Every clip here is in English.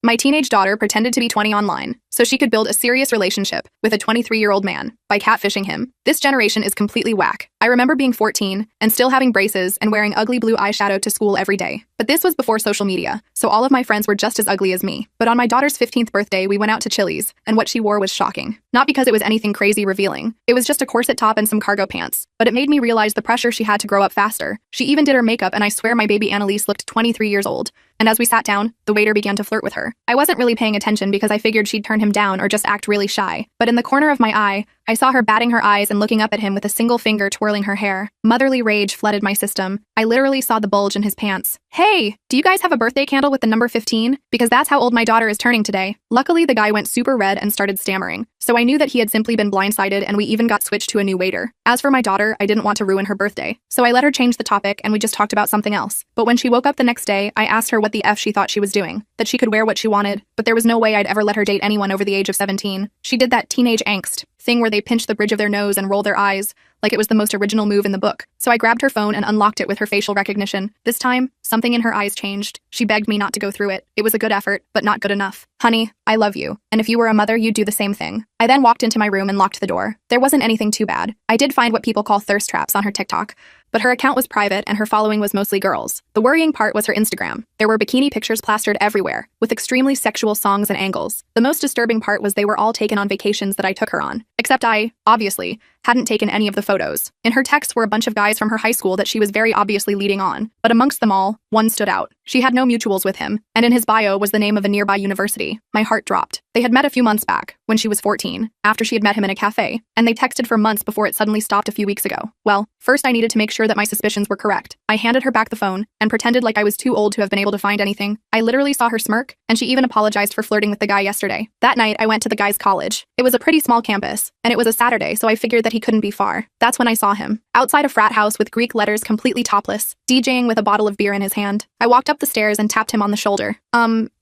My teenage daughter pretended to be 20 online, so she could build a serious relationship with a 23-year-old man by catfishing him. This generation is completely whack. I remember being 14 and still having braces and wearing ugly blue eyeshadow to school every day. But this was before social media, so all of my friends were just as ugly as me. But on my daughter's 15th birthday, we went out to Chili's, and what she wore was shocking. Not because it was anything crazy revealing. It was just a corset top and some cargo pants. But it made me realize the pressure she had to grow up faster. She even did her makeup, and I swear my baby Annalise looked 23 years old. And as we sat down, the waiter began to flirt with her. I wasn't really paying attention because I figured she'd turn him down or just act really shy. But in the corner of my eye, I saw her batting her eyes and looking up at him with a single finger twirling her hair. Motherly rage flooded my system. I literally saw the bulge in his pants. Hey, do you guys have a birthday candle with the number 15? Because that's how old my daughter is turning today. Luckily, the guy went super red and started stammering. So I knew that he had simply been blindsided, and we even got switched to a new waiter. As for my daughter, I didn't want to ruin her birthday. So I let her change the topic and we just talked about something else. But when she woke up the next day, I asked her what the F she thought she was doing. That she could wear what she wanted, but there was no way I'd ever let her date anyone over the age of 17. She did that teenage angst thing where they pinch the bridge of their nose and roll their eyes, like it was the most original move in the book. So I grabbed her phone and unlocked it with her facial recognition. This time, something in her eyes changed. She begged me not to go through it. It was a good effort, but not good enough. Honey, I love you. And if you were a mother, you'd do the same thing. I then walked into my room and locked the door. There wasn't anything too bad. I did find what people call thirst traps on her TikTok, but her account was private and her following was mostly girls. The worrying part was her Instagram. There were bikini pictures plastered everywhere, with extremely sexual songs and angles. The most disturbing part was they were all taken on vacations that I took her on. Except I, obviously, hadn't taken any of the photos. In her texts were a bunch of guys from her high school that she was very obviously leading on, but amongst them all, one stood out. She had no mutuals with him, and in his bio was the name of a nearby university. My heart dropped. They had met a few months back, when she was 14, after she had met him in a cafe, and they texted for months before it suddenly stopped a few weeks ago. Well, first I needed to make sure that my suspicions were correct. I handed her back the phone and pretended like I was too old to have been able to find anything. I literally saw her smirk, and she even apologized for flirting with the guy yesterday. That night, I went to the guy's college. It was a pretty small campus, and it was a Saturday, so I figured that he couldn't be far. That's when I saw him, outside a frat house with Greek letters, completely topless, DJing with a bottle of beer in his hand. I walked up the stairs and tapped him on the shoulder.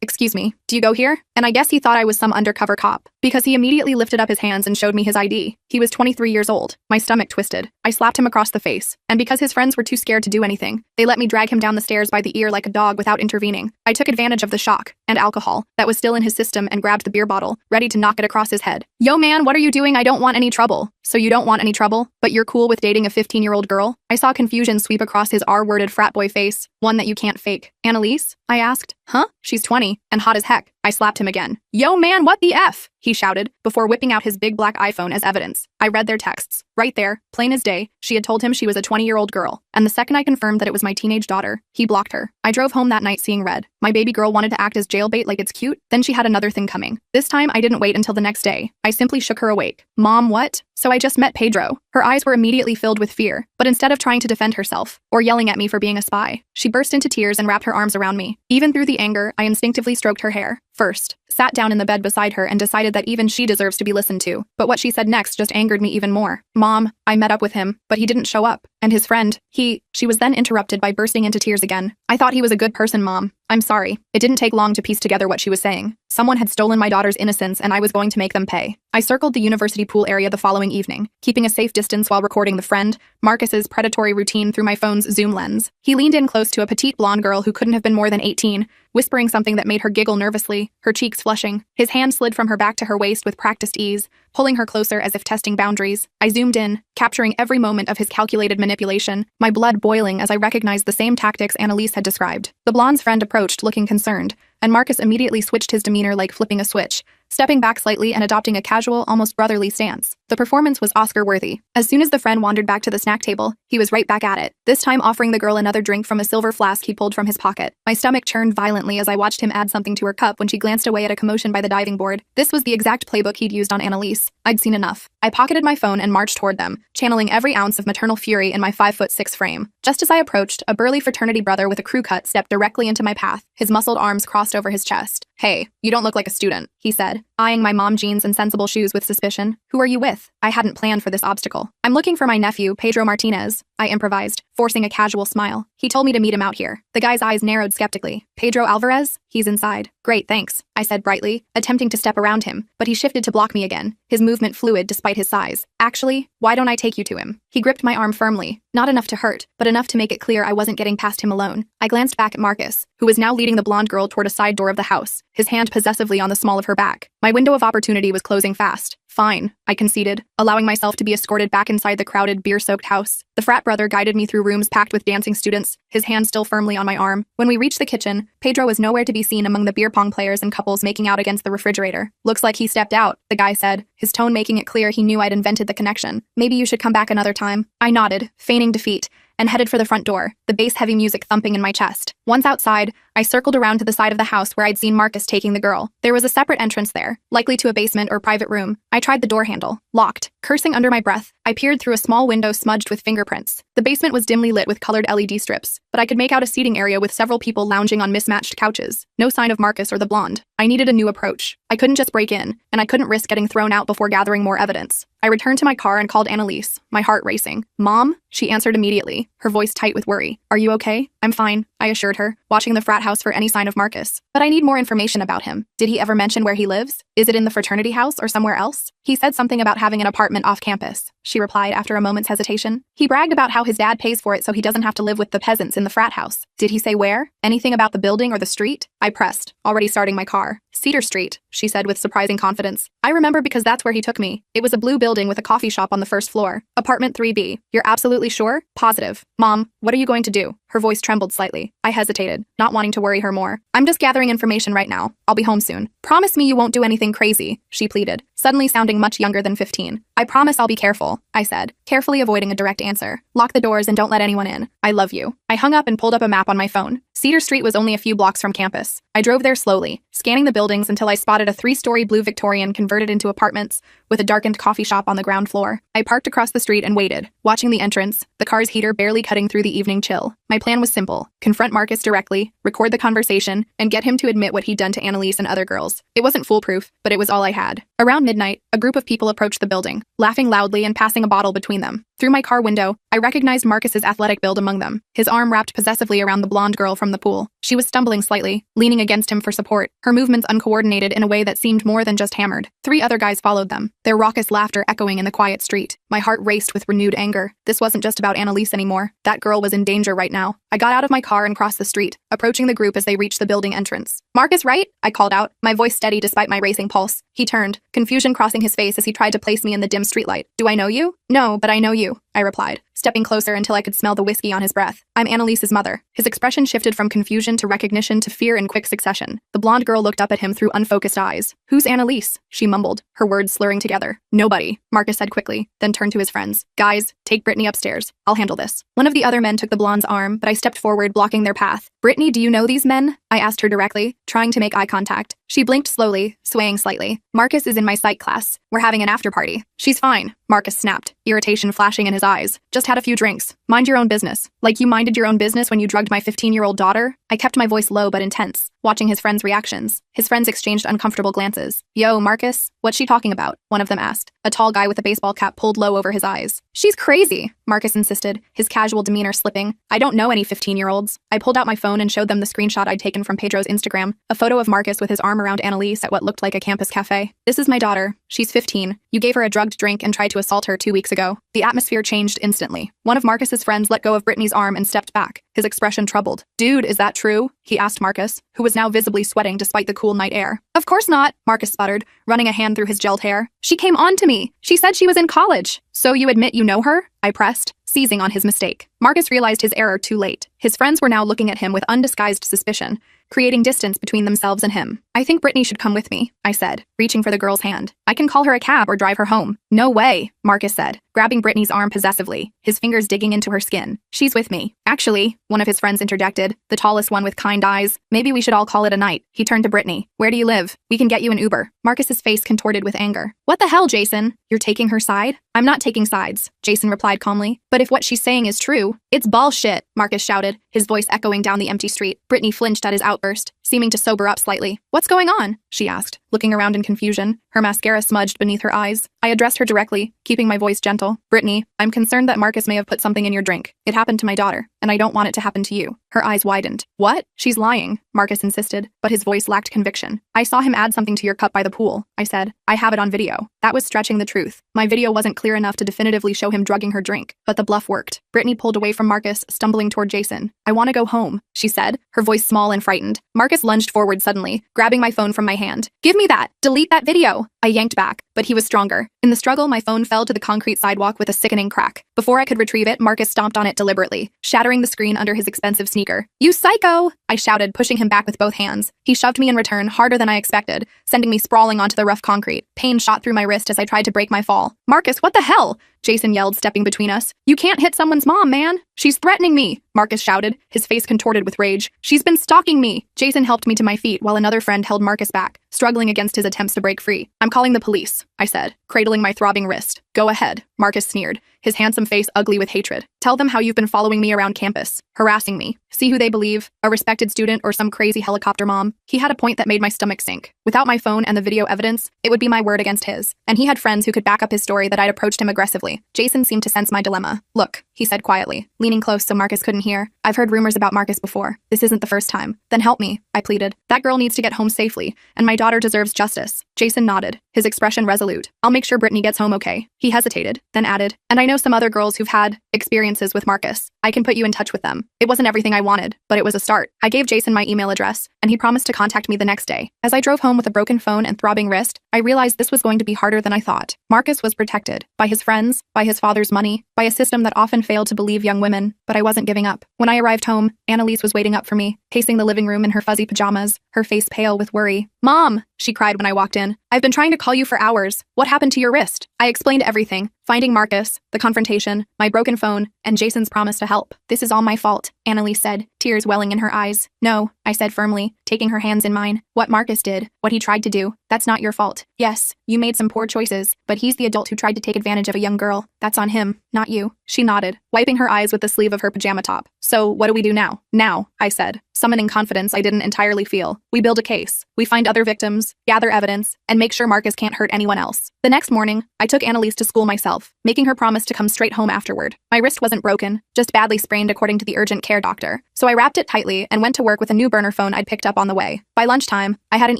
Excuse me, do you go here? And I guess he thought I was some undercover cop, because he immediately lifted up his hands and showed me his ID. He was 23 years old. My stomach twisted. I slapped him across the face, and because his friends were too scared to do anything, they let me drag him down the stairs by the ear like a dog without intervening. I took advantage of the shock and alcohol that was still in his system and grabbed the beer bottle, ready to knock it across his head. Yo man, what are you doing? I don't want any trouble. So you don't want any trouble, but you're cool with dating a 15-year-old girl? I saw confusion sweep across his R-worded frat boy face, one that you can't fake. Annalise? I asked. Huh? She's 20, and hot as heck. I slapped him again. Yo man, what the F? He shouted, before whipping out his big black iPhone as evidence. I read their texts. Right there, plain as day, she had told him she was a 20-year-old girl, and the second I confirmed that it was my teenage daughter, he blocked her. I drove home that night seeing red. My baby girl wanted to act as jailbait like it's cute, then she had another thing coming. This time, I didn't wait until the next day. I simply shook her awake. Mom, what? So I just met Pedro. Her eyes were immediately filled with fear, but instead of trying to defend herself, or yelling at me for being a spy, she burst into tears and wrapped her arms around me. Even through the anger, I instinctively stroked her hair. First, sat down in the bed beside her and decided that even she deserves to be listened to. But what she said next just angered me even more. Mom, I met up with him, but he didn't show up. And his friend, she was then interrupted by bursting into tears again. I thought he was a good person, Mom. I'm sorry. It didn't take long to piece together what she was saying. Someone had stolen my daughter's innocence and I was going to make them pay. I circled the university pool area the following evening, keeping a safe distance while recording the friend, Marcus's predatory routine through my phone's zoom lens. He leaned in close to a petite blonde girl who couldn't have been more than 18, whispering something that made her giggle nervously, her cheeks flushing. His hand slid from her back to her waist with practiced ease, pulling her closer as if testing boundaries. I zoomed in, capturing every moment of his calculated manipulation, my blood boiling as I recognized the same tactics Annalise had described. The blonde's friend approached, looking concerned, and Marcus immediately switched his demeanor like flipping a switch, stepping back slightly and adopting a casual, almost brotherly stance. The performance was Oscar-worthy. As soon as the friend wandered back to the snack table, he was right back at it, this time offering the girl another drink from a silver flask he pulled from his pocket. My stomach churned violently as I watched him add something to her cup when she glanced away at a commotion by the diving board. This was the exact playbook he'd used on Annalise. I'd seen enough. I pocketed my phone and marched toward them, channeling every ounce of maternal fury in my 5'6" frame. Just as I approached, a burly fraternity brother with a crew cut stepped directly into my path, his muscled arms crossed over his chest. Hey, you don't look like a student, he said, eyeing my mom jeans and sensible shoes with suspicion. Who are you with? I hadn't planned for this obstacle. I'm looking for my nephew, Pedro Martinez, I improvised, forcing a casual smile. He told me to meet him out here. The guy's eyes narrowed skeptically. Pedro Alvarez? He's inside. Great, thanks, I said brightly, attempting to step around him, but he shifted to block me again, his movement fluid despite his size. Actually, why don't I take you to him? He gripped my arm firmly, not enough to hurt, but enough to make it clear I wasn't getting past him alone. I glanced back at Marcus, who was now leading the blonde girl toward a side door of the house, his hand possessively on the small of her back. My window of opportunity was closing fast. Fine, I conceded, allowing myself to be escorted back inside the crowded, beer-soaked house. The frat brother guided me through rooms packed with dancing students, his hand still firmly on my arm. When we reached the kitchen, Pedro was nowhere to be seen among the beer pong players and couples making out against the refrigerator. Looks like he stepped out, the guy said, his tone making it clear he knew I'd invented the connection. Maybe you should come back another time. I nodded, feigning defeat, and headed for the front door, the bass-heavy music thumping in my chest. Once outside, I circled around to the side of the house where I'd seen Marcus taking the girl. There was a separate entrance there, likely to a basement or private room. I tried the door handle. Locked. Cursing under my breath, I peered through a small window smudged with fingerprints. The basement was dimly lit with colored LED strips, but I could make out a seating area with several people lounging on mismatched couches. No sign of Marcus or the blonde. I needed a new approach. I couldn't just break in, and I couldn't risk getting thrown out before gathering more evidence. I returned to my car and called Annalise, my heart racing. Mom? She answered immediately, her voice tight with worry. Are you okay? I'm fine, I assured her, watching the frat house for any sign of Marcus. But I need more information about him. Did he ever mention where he lives? Is it in the fraternity house or somewhere else? He said something about having an apartment off campus, she replied after a moment's hesitation. He bragged about how his dad pays for it so he doesn't have to live with the peasants in the frat house. Did he say where? Anything about the building or the street? I pressed, already starting my car. Cedar Street, she said with surprising confidence. I remember because that's where he took me. It was a blue building with a coffee shop on the first floor. Apartment 3B. You're absolutely sure? Positive. Mom, what are you going to do? Her voice trembled slightly. I hesitated, not wanting to worry her more. I'm just gathering information right now. I'll be home soon. Promise me you won't do anything crazy, she pleaded, suddenly sounding much younger than 15. I promise I'll be careful, I said, carefully avoiding a direct answer. Lock the doors and don't let anyone in. I love you. I hung up and pulled up a map on my phone. Cedar Street was only a few blocks from campus. I drove there slowly, scanning the buildings until I spotted a 3-story blue Victorian converted into apartments with a darkened coffee shop on the ground floor. I parked across the street and waited, watching the entrance, the car's heater barely cutting through the evening chill. My plan was simple. Confront Marcus directly, record the conversation, and get him to admit what he'd done to Annalise and other girls. It wasn't foolproof, but it was all I had. Around midnight, a group of people approached the building, laughing loudly and passing a bottle between them. Through my car window, I recognized Marcus's athletic build among them, his arm wrapped possessively around the blonde girl from the pool. She was stumbling slightly, leaning against him for support, her movements uncoordinated in a way that seemed more than just hammered. 3 other guys followed them, their raucous laughter echoing in the quiet street. My heart raced with renewed anger. This wasn't just about Annalise anymore. That girl was in danger right now. I got out of my car and crossed the street, approaching the group as they reached the building entrance. Marcus, right? I called out, my voice steady despite my racing pulse. He turned, confusion crossing his face as he tried to place me in the dim streetlight. Do I know you? No, but I know you, I replied, stepping closer until I could smell the whiskey on his breath. I'm Annalise's mother. His expression shifted from confusion to recognition to fear in quick succession. The blonde girl looked up at him through unfocused eyes. Who's Annalise? She mumbled, her words slurring together. Nobody, Marcus said quickly, then turned to his friends. Guys, take Brittany upstairs. I'll handle this. One of the other men took the blonde's arm, but I stepped forward, blocking their path. Brittany, do you know these men? I asked her directly, trying to make eye contact. She blinked slowly, swaying slightly. Marcus is in my psych class. We're having an after-party. She's fine, Marcus snapped, irritation flashing in his eyes. Just had a few drinks. Mind your own business. Like you minded your own business when you drugged my 15-year-old daughter? I kept my voice low but intense, watching his friends' reactions. His friends exchanged uncomfortable glances. Yo, Marcus, what's she talking about? One of them asked. A tall guy with a baseball cap pulled low over his eyes. She's crazy, Marcus insisted, his casual demeanor slipping. I don't know any 15-year-olds. I pulled out my phone and showed them the screenshot I'd taken from Pedro's Instagram, a photo of Marcus with his arm around Annalise at what looked like a campus cafe. This is my daughter. She's 15. You gave her a drugged drink and tried to assault her 2 weeks ago. The atmosphere changed instantly. One of Marcus's friends let go of Brittany's arm and stepped back, his expression troubled. Dude, is that true? He asked Marcus, who was now visibly sweating despite the cool night air. Of course not, Marcus sputtered, running a hand through his gelled hair. She came on to me. She said she was in college. So you admit you know her? I pressed, seizing on his mistake. Marcus realized his error too late. His friends were now looking at him with undisguised suspicion, creating distance between themselves and him. I think Brittany should come with me, I said, reaching for the girl's hand. I can call her a cab or drive her home. No way, Marcus said, grabbing Brittany's arm possessively, his fingers digging into her skin. She's with me. Actually, one of his friends interjected, the tallest one with kind eyes. Maybe we should all call it a night. He turned to Brittany. Where do you live? We can get you an Uber. Marcus's face contorted with anger. What the hell, Jason? You're taking her side? I'm not taking sides, Jason replied calmly. But if what she's saying is true, it's bullshit, Marcus shouted, his voice echoing down the empty street. Brittany flinched at his outburst, seeming to sober up slightly. What's going on? She asked, looking around in confusion, her mascara smudged beneath her eyes. I addressed her directly, keeping my voice gentle. Brittany, I'm concerned that Marcus may have put something in your drink. It happened to my daughter, and I don't want it to happen to you. Her eyes widened. What? She's lying, Marcus insisted, but his voice lacked conviction. I saw him add something to your cup by the pool, I said. I have it on video. That was stretching the truth. My video wasn't clear enough to definitively show him drugging her drink, but the bluff worked. Brittany pulled away from Marcus, stumbling toward Jason. I want to go home, she said, her voice small and frightened. Marcus lunged forward suddenly, grabbing my phone from my hand. Give me that! Delete that video! I yanked back, but he was stronger. In the struggle, my phone fell to the concrete sidewalk with a sickening crack. Before I could retrieve it, Marcus stomped on it deliberately, shattering the screen under his expensive sneaker. You psycho! I shouted, pushing him back with both hands. He shoved me in return, harder than I expected, sending me sprawling onto the rough concrete. Pain shot through my wrist as I tried to break my fall. Marcus, what the hell? Jason yelled, stepping between us. You can't hit someone's mom, man! She's threatening me! Marcus shouted, his face contorted with rage. She's been stalking me! Jason helped me to my feet while another friend held Marcus back, struggling against his attempts to break free. I'm calling the police, I said, cradling my throbbing wrist. Go ahead, Marcus sneered, his handsome face ugly with hatred. Tell them how you've been following me around campus, harassing me. See who they believe, a respected student or some crazy helicopter mom. He had a point that made my stomach sink. Without my phone and the video evidence, it would be my word against his. And he had friends who could back up his story that I'd approached him aggressively. Jason seemed to sense my dilemma. Look, he said quietly, leaning close so Marcus couldn't hear. I've heard rumors about Marcus before. This isn't the first time. Then help me, I pleaded. That girl needs to get home safely, and my daughter deserves justice. Jason nodded, his expression resolute. I'll make sure Brittany gets home okay. He hesitated, then added, and I know some other girls who've had experiences with Marcus. I can put you in touch with them. It wasn't everything I wanted, but it was a start. I gave Jason my email address, and he promised to contact me the next day. As I drove home with a broken phone and throbbing wrist, I realized this was going to be harder than I thought. Marcus was protected by his friends, by his father's money, by a system that often failed to believe young women, but I wasn't giving up. When I arrived home, Annalise was waiting up for me, pacing the living room in her fuzzy pajamas, her face pale with worry. Mom, she cried when I walked in. I've been trying to call you for hours. What happened to your wrist? I explained everything, finding Marcus, the confrontation, my broken phone, and Jason's promise to help. This is all my fault, Annalise said, tears welling in her eyes. No, I said firmly, taking her hands in mine. What Marcus did, what he tried to do, that's not your fault. Yes, you made some poor choices, but he's the adult who tried to take advantage of a young girl. That's on him, not you. She nodded, wiping her eyes with the sleeve of her pajama top. So, what do we do now? Now, I said, summoning confidence I didn't entirely feel. We build a case. We find other victims, gather evidence, and make sure Marcus can't hurt anyone else. The next morning, I took Annalise to school myself, making her promise to come straight home afterward. My wrist wasn't broken, just badly sprained according to the urgent care doctor. So I wrapped it tightly and went to work with a new burner phone I'd picked up on the way. By lunchtime, I had an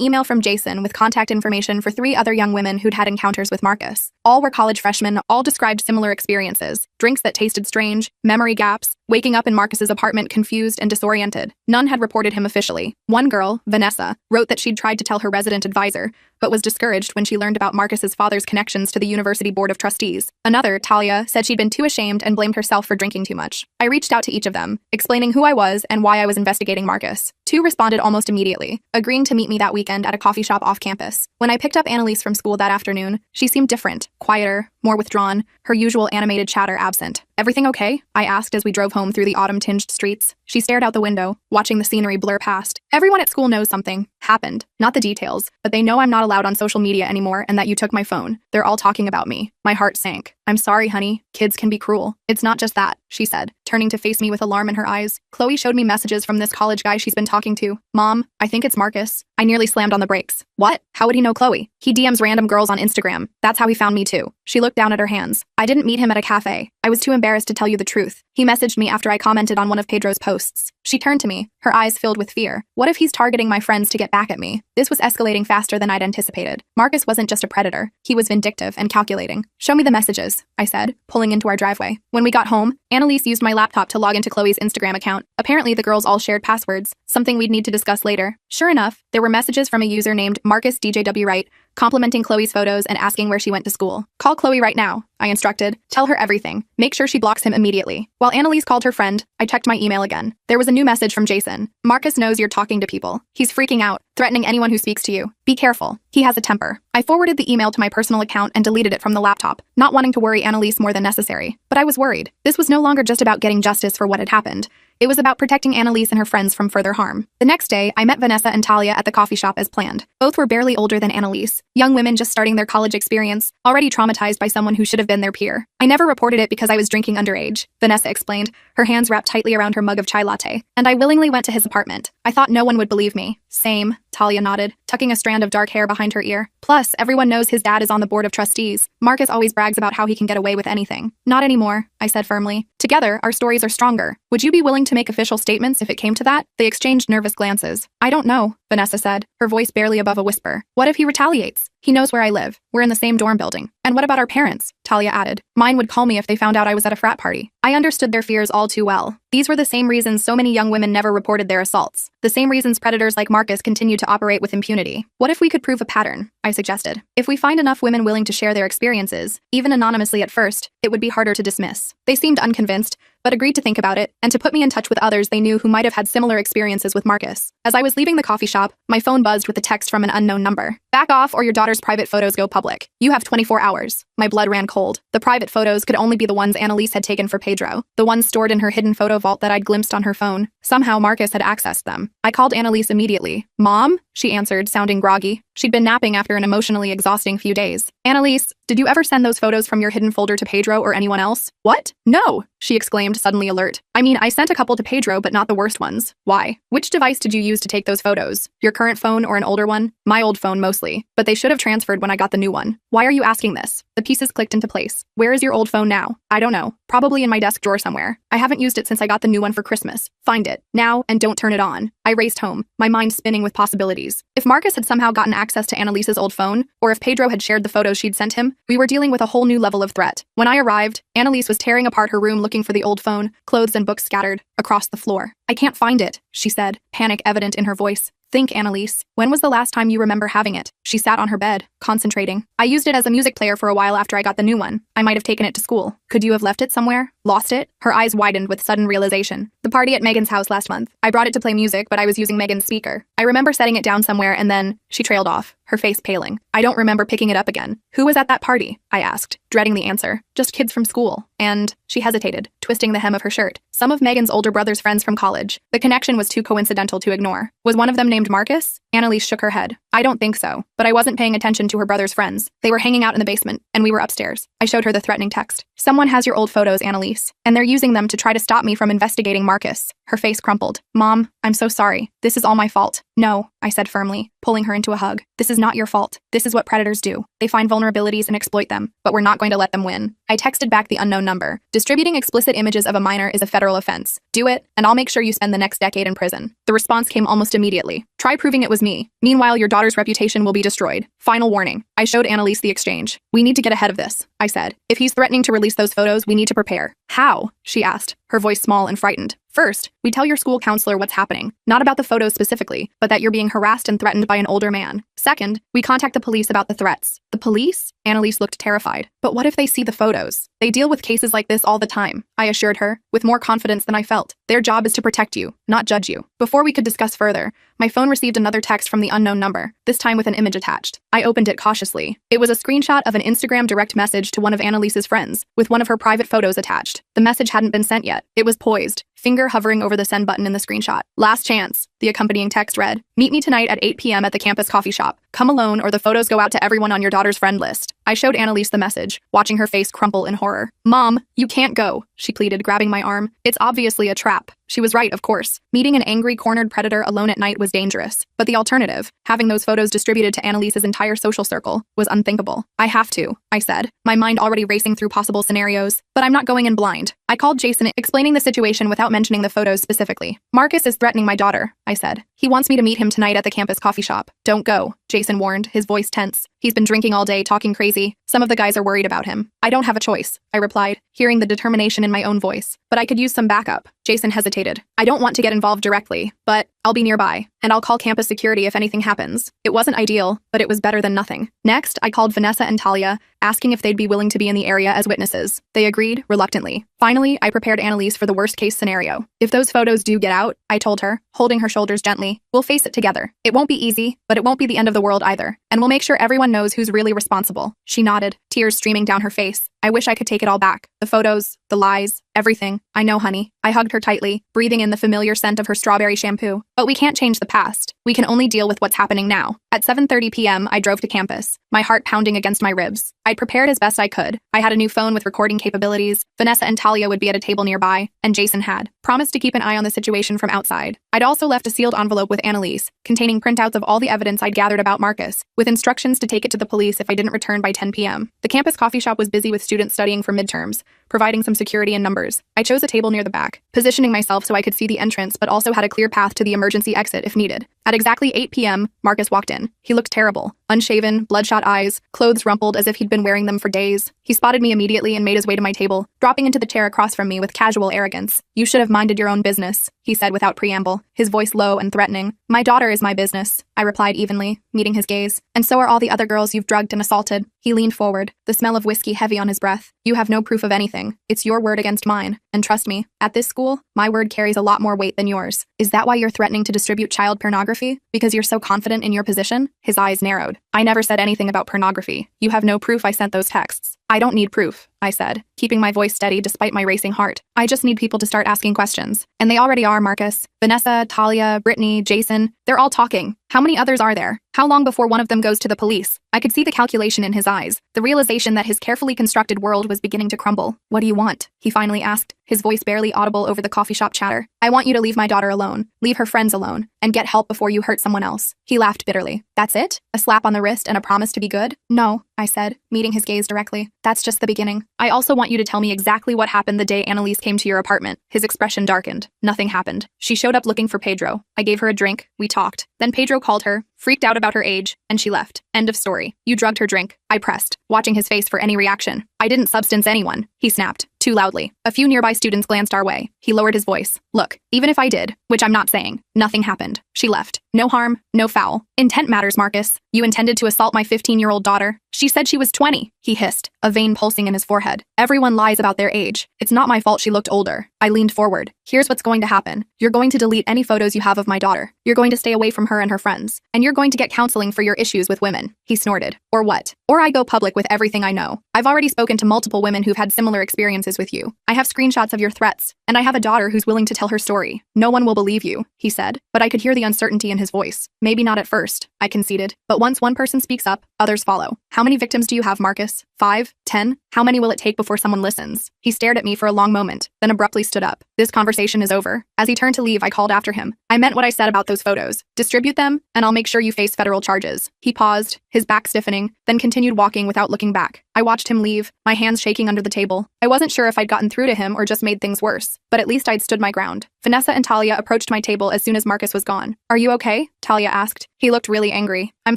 email from Jason with contact information for 3 other young women who'd had encounters with Marcus. All were college freshmen, all described similar experiences. Drinks that tasted strange, memory gaps, waking up in Marcus's apartment confused and disoriented. None had reported him officially. One girl, Vanessa, wrote that she'd tried to tell her resident advisor, but was discouraged when she learned about Marcus's father's connections to the university board of trustees. Another, Talia, said she'd been too ashamed and blamed herself for drinking too much. I reached out to each of them, explaining who I was and why I was investigating Marcus. 2 responded almost immediately, agreeing to meet me that weekend at a coffee shop off campus. When I picked up Annalise from school that afternoon, she seemed different, quieter, more withdrawn, her usual animated chatter absent. Everything okay? I asked as we drove home through the autumn-tinged streets. She stared out the window, watching the scenery blur past. Everyone at school knows something happened. Not the details, but they know I'm not allowed on social media anymore and that you took my phone. They're all talking about me. My heart sank. I'm sorry, honey. Kids can be cruel. It's not just that, she said, turning to face me with alarm in her eyes. Chloe showed me messages from this college guy she's been talking to. Mom, I think it's Marcus. I nearly slammed on the brakes. What? How would he know Chloe? He DMs random girls on Instagram. That's how he found me too. She looked down at her hands. I didn't meet him at a cafe. I was too embarrassed to tell you the truth. He messaged me after I commented on one of Pedro's posts. She turned to me, her eyes filled with fear. What if he's targeting my friends to get back at me? This was escalating faster than I'd anticipated. Marcus wasn't just a predator. He was vindictive and calculating. Show me the messages, I said, pulling into our driveway. When we got home, Annalise used my laptop to log into Chloe's Instagram account. Apparently, the girls all shared passwords, something we'd need to discuss later. Sure enough, there were messages from a user named Marcus DJW Wright, complimenting Chloe's photos and asking where she went to school. Call Chloe right now, I instructed. Tell her everything. Make sure she blocks him immediately. While Annalise called her friend, I checked my email again. There was a new message from Jason. Marcus knows you're talking to people. He's freaking out, threatening anyone who speaks to you. Be careful. He has a temper. I forwarded the email to my personal account and deleted it from the laptop, not wanting to worry Annalise more than necessary. But I was worried. This was no longer just about getting justice for what had happened. It was about protecting Annalise and her friends from further harm. The next day, I met Vanessa and Talia at the coffee shop as planned. Both were barely older than Annalise, young women just starting their college experience, already traumatized by someone who should have been their peer. I never reported it because I was drinking underage, Vanessa explained, her hands wrapped tightly around her mug of chai latte, and I willingly went to his apartment. I thought no one would believe me. Same, Talia nodded, tucking a strand of dark hair behind her ear. Plus, everyone knows his dad is on the board of trustees. Marcus always brags about how he can get away with anything. Not anymore, I said firmly. Together, our stories are stronger. Would you be willing to make official statements if it came to that? They exchanged nervous glances. I don't know, Vanessa said, her voice barely above a whisper. What if he retaliates? He knows where I live. We're in the same dorm building. And what about our parents? Talia added. Mine would call me if they found out I was at a frat party. I understood their fears all too well. These were the same reasons so many young women never reported their assaults. The same reasons predators like Marcus continue to operate with impunity. What if we could prove a pattern? I suggested. If we find enough women willing to share their experiences, even anonymously at first, it would be harder to dismiss. They seemed unconvinced, but agreed to think about it and to put me in touch with others they knew who might have had similar experiences with Marcus. As I was leaving the coffee shop, my phone buzzed with a text from an unknown number. Back off or your daughter's private photos go public. You have 24 hours. My blood ran cold. The private photos could only be the ones Annalise had taken for Pedro, the ones stored in her hidden photo vault that I'd glimpsed on her phone. Somehow Marcus had accessed them. I called Annalise immediately. Mom? She answered, sounding groggy. She'd been napping after an emotionally exhausting few days. Annalise, did you ever send those photos from your hidden folder to Pedro or anyone else? What? No, she exclaimed, suddenly alert. I mean, I sent a couple to Pedro, but not the worst ones. Why? Which device did you use to take those photos? Your current phone or an older one? My old phone mostly, but they should have transferred when I got the new one. Why are you asking this? The pieces clicked into place. Where is your old phone now? I don't know. Probably in my desk drawer somewhere. I haven't used it since I got the new one for Christmas. Find it, now, and don't turn it on. I raced home, my mind spinning with possibilities. If Marcus had somehow gotten access to Annalise's old phone, or if Pedro had shared the photos she'd sent him, we were dealing with a whole new level of threat. When I arrived, Annalise was tearing apart her room looking for the old phone, clothes and books scattered across the floor. I can't find it, she said, panic evident in her voice. Think, Annalise. When was the last time you remember having it? She sat on her bed, concentrating. I used it as a music player for a while after I got the new one. I might have taken it to school. Could you have left it somewhere? Lost it? Her eyes widened with sudden realization. The party at Megan's house last month. I brought it to play music, but I was using Megan's speaker. I remember setting it down somewhere and then she trailed off, her face paling. I don't remember picking it up again. Who was at that party? I asked, dreading the answer. Just kids from school. And she hesitated, twisting the hem of her shirt. Some of Megan's older brother's friends from college. The connection was too coincidental to ignore. Was one of them named Marcus? Annalise shook her head. I don't think so, but I wasn't paying attention to her brother's friends. They were hanging out in the basement, and we were upstairs. I showed her the threatening text. Someone has your old photos, Annalise, and they're using them to try to stop me from investigating Marcus. Her face crumpled. Mom, I'm so sorry. This is all my fault. No, I said firmly, pulling her into a hug. This is not your fault. This is what predators do. They find vulnerabilities and exploit them, but we're not going to let them win. I texted back the unknown number. Distributing explicit images of a minor is a federal offense. Do it, and I'll make sure you spend the next decade in prison. The response came almost immediately. Try proving it was me. Meanwhile, your daughter's reputation will be destroyed. Final warning. I showed Annalise the exchange. We need to get ahead of this, I said. If he's threatening to release those photos, we need to prepare. How? She asked, her voice small and frightened. First, we tell your school counselor what's happening, not about the photos specifically, but that you're being harassed and threatened by an older man. Second, we contact the police about the threats. The police? Annalise looked terrified. But what if they see the photos? They deal with cases like this all the time, I assured her, with more confidence than I felt. Their job is to protect you, not judge you. Before we could discuss further, my phone received another text from the unknown number, this time with an image attached. I opened it cautiously. It was a screenshot of an Instagram direct message to one of Annalise's friends, with one of her private photos attached. The message hadn't been sent yet. It was poised, finger hovering over the send button in the screenshot. Last chance, the accompanying text read. Meet me tonight at 8 p.m. at the campus coffee shop. Come alone or the photos go out to everyone on your daughter's friend list. I showed Annalise the message, watching her face crumple in horror. Mom, you can't go, she pleaded, grabbing my arm. It's obviously a trap. She was right, of course. Meeting an angry, cornered predator alone at night was dangerous. But the alternative, having those photos distributed to Annalise's entire social circle, was unthinkable. I have to, I said, my mind already racing through possible scenarios. But I'm not going in blind. I called Jason, explaining the situation without mentioning the photos specifically. Marcus is threatening my daughter, I said. He wants me to meet him tonight at the campus coffee shop. Don't go, Jason warned, his voice tense. He's been drinking all day, talking crazy. Some of the guys are worried about him. I don't have a choice, I replied, hearing the determination in my own voice. But I could use some backup. Jason hesitated. I don't want to get involved directly, but I'll be nearby, and I'll call campus security if anything happens. It wasn't ideal, but it was better than nothing. Next, I called Vanessa and Talia, asking if they'd be willing to be in the area as witnesses. They agreed, reluctantly. Finally, I prepared Annalise for the worst-case scenario. If those photos do get out, I told her, holding her shoulders gently, we'll face it together. It won't be easy, but it won't be the end of the world either, and we'll make sure everyone knows who's really responsible. She nodded, tears streaming down her face. I wish I could take it all back. The photos, the lies, everything. I know, honey. I hugged her tightly, breathing in the familiar scent of her strawberry shampoo. But we can't change the past. We can only deal with what's happening now. At 7:30 p.m., I drove to campus, my heart pounding against my ribs. I'd prepared as best I could. I had a new phone with recording capabilities, Vanessa and Talia would be at a table nearby, and Jason had promised to keep an eye on the situation from outside. I'd also left a sealed envelope with Annalise, containing printouts of all the evidence I'd gathered about Marcus, with instructions to take it to the police if I didn't return by 10 p.m. The campus coffee shop was busy with students studying for midterms, providing some security in numbers. I chose a table near the back, positioning myself so I could see the entrance but also had a clear path to the emergency exit if needed. At exactly 8 p.m., Marcus walked in. He looked terrible. Unshaven, bloodshot eyes, clothes rumpled as if he'd been wearing them for days. He spotted me immediately and made his way to my table, dropping into the chair across from me with casual arrogance. You should have minded your own business, he said without preamble, his voice low and threatening. My daughter is my business, I replied evenly, meeting his gaze. And so are all the other girls you've drugged and assaulted. He leaned forward, the smell of whiskey heavy on his breath. You have no proof of anything. It's your word against mine. And trust me, at this school, my word carries a lot more weight than yours. Is that why you're threatening to distribute child pornography? Because you're so confident in your position? His eyes narrowed. I never said anything about pornography. You have no proof I sent those texts. I don't need proof, I said, keeping my voice steady despite my racing heart. I just need people to start asking questions. And they already are, Marcus. Vanessa, Talia, Brittany, Jason, they're all talking. How many others are there? How long before one of them goes to the police? I could see the calculation in his eyes, the realization that his carefully constructed world was beginning to crumble. What do you want? He finally asked, his voice barely audible over the coffee shop chatter. I want you to leave my daughter alone, leave her friends alone, and get help before you hurt someone else. He laughed bitterly. That's it? A slap on the wrist and a promise to be good? No, I said, meeting his gaze directly. That's just the beginning. I also want you to tell me exactly what happened the day Annalise came to your apartment. His expression darkened. Nothing happened. She showed up looking for Pedro. I gave her a drink. We talked. Then Pedro called her, freaked out about her age, and she left. End of story. You drugged her drink. I pressed, watching his face for any reaction. I didn't substance anyone, he snapped, too loudly. A few nearby students glanced our way. He lowered his voice. Look, even if I did, which I'm not saying, nothing happened. She left. No harm, no foul. Intent matters, Marcus. You intended to assault my 15-year-old daughter. She said she was 20, he hissed, a vein pulsing in his forehead. Everyone lies about their age. It's not my fault she looked older. I leaned forward. Here's what's going to happen. You're going to delete any photos you have of my daughter. You're going to stay away from her and her friends. And you're going to get counseling for your issues with women. He snorted. Or what? Or I go public with everything I know. I've already spoken to multiple women who've had similar experiences with you. I have screenshots of your threats, and I have a daughter who's willing to tell her story. No one will believe you, he said, but I could hear the uncertainty in his voice. Maybe not at first, I conceded. But once one person speaks up, others follow. How many victims do you have, Marcus? 5? 10? How many will it take before someone listens? He stared at me for a long moment, then abruptly stood up. This conversation is over. As he turned to leave, I called after him. I meant what I said about those photos. Distribute them, and I'll make sure you face federal charges. He paused, his back stiffening, then continued walking without looking back. I watched him leave, my hands shaking under the table. I wasn't sure if I'd gotten through to him or just made things worse, but at least I'd stood my ground. Vanessa and Talia approached my table as soon as Marcus was gone. Are you okay? Talia asked. He looked really angry. I'm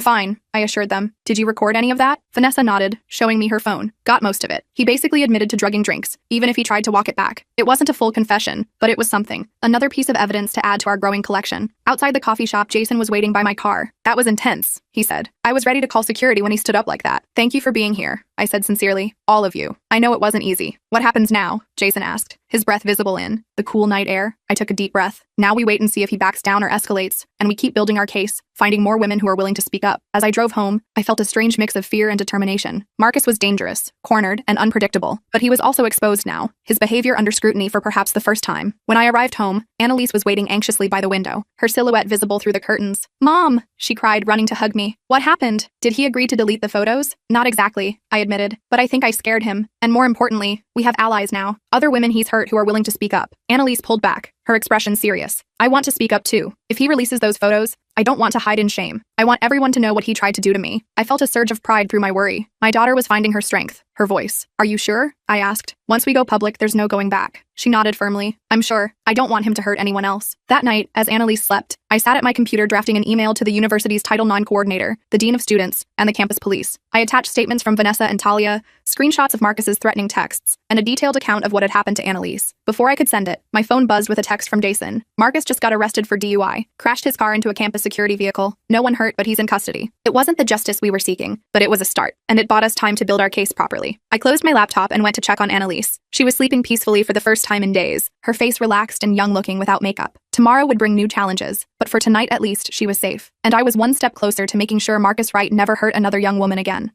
fine, I assured them. Did you record any of that? Vanessa nodded, showing me her phone. Got most of it. He basically admitted to drugging drinks, even if he tried to walk it back. It wasn't a full confession, but it was something. Another piece of evidence to add to our growing collection. Outside the coffee shop, Jason was waiting by my car. That was intense, he said. I was ready to call security when he stood up like that. Thank you for being here, I said sincerely. All of you. I know it wasn't easy. What happens now? Jason asked, his breath visible in the cool night air. I took a deep breath. Now we wait and see if he backs down or escalates, and we keep building our case, finding more women who are willing to speak up. As I drove home, I felt a strange mix of fear and determination. Marcus was dangerous, cornered, and unpredictable, but he was also exposed now, his behavior under scrutiny for perhaps the first time. When I arrived home, Annalise was waiting anxiously by the window, her silhouette visible through the curtains. Mom, she cried, running to hug me. What happened? Did he agree to delete the photos? Not exactly, I admitted, but I think I scared him. And more importantly, we have allies now. Other women he's hurt who are willing to speak up. Annalise pulled back, her expression serious. I want to speak up too. If he releases those photos, I don't want to hide in shame. I want everyone to know what he tried to do to me. I felt a surge of pride through my worry. My daughter was finding her strength, her voice. Are you sure? I asked. Once we go public, there's no going back. She nodded firmly. I'm sure. I don't want him to hurt anyone else. That night, as Annalise slept, I sat at my computer drafting an email to the university's Title IX coordinator, the dean of students, and the campus police. I attached statements from Vanessa and Talia, screenshots of Marcus's threatening texts, and a detailed account of what had happened to Annalise. Before I could send it, my phone buzzed with a text from Jason. Marcus just got arrested for DUI, crashed his car into a campus security vehicle. No one hurt, but he's in custody. It wasn't the justice we were seeking, but it was a start, and it bought us time to build our case properly. I closed my laptop and went to check on Annalise. She was sleeping peacefully for the first time in days, her face relaxed and young-looking without makeup. Tomorrow would bring new challenges, but for tonight at least, she was safe. And I was one step closer to making sure Marcus Wright never hurt another young woman again.